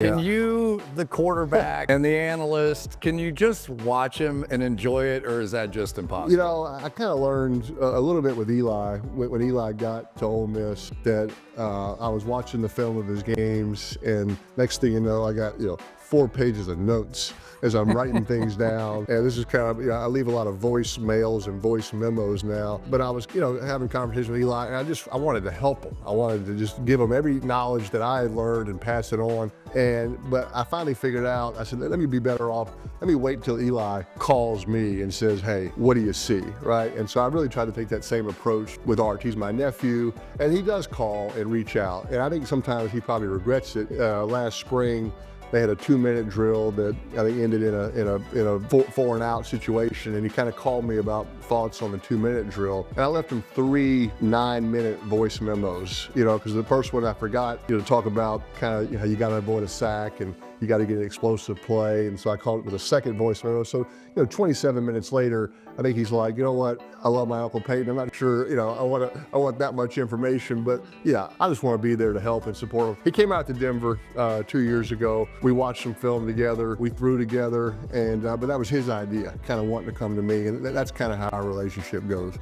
Can you, the quarterback and the analyst, can you just watch him and enjoy it, or is that just impossible? You know, I kind of learned a little bit with Eli. When Eli got to Ole Miss, that I was watching the film of his games, and next thing you know, I got 4 pages of notes as I'm writing things down. And this is kind of, I leave a lot of voicemails and voice memos now, but I was, having conversations with Eli, and I wanted to help him. I wanted to just give him every knowledge that I had learned and pass it on. But I finally figured out, I said, let me be better off. Let me wait till Eli calls me and says, hey, what do you see, right? And so I really tried to take that same approach with Art. He's my nephew, and he does call and reach out. And I think sometimes he probably regrets it. Last spring, they had a 2-minute drill that I think ended in a 4 and out situation, and he kind of called me about thoughts on the 2-minute drill. And I left him 3 9-minute voice memos, because the first one I forgot to talk about kind of how you got to avoid a sack and you got to get an explosive play. And so I called it with a second voice memo. So 27 minutes later, I think he's like, you know what? I love my Uncle Peyton. I'm not sure, I want that much information, but yeah, I just want to be there to help and support him. He came out to Denver 2 years ago. We watched some film together. We threw together, and but that was his idea, kind of wanting to come to me, and that's kind of how our relationship goes.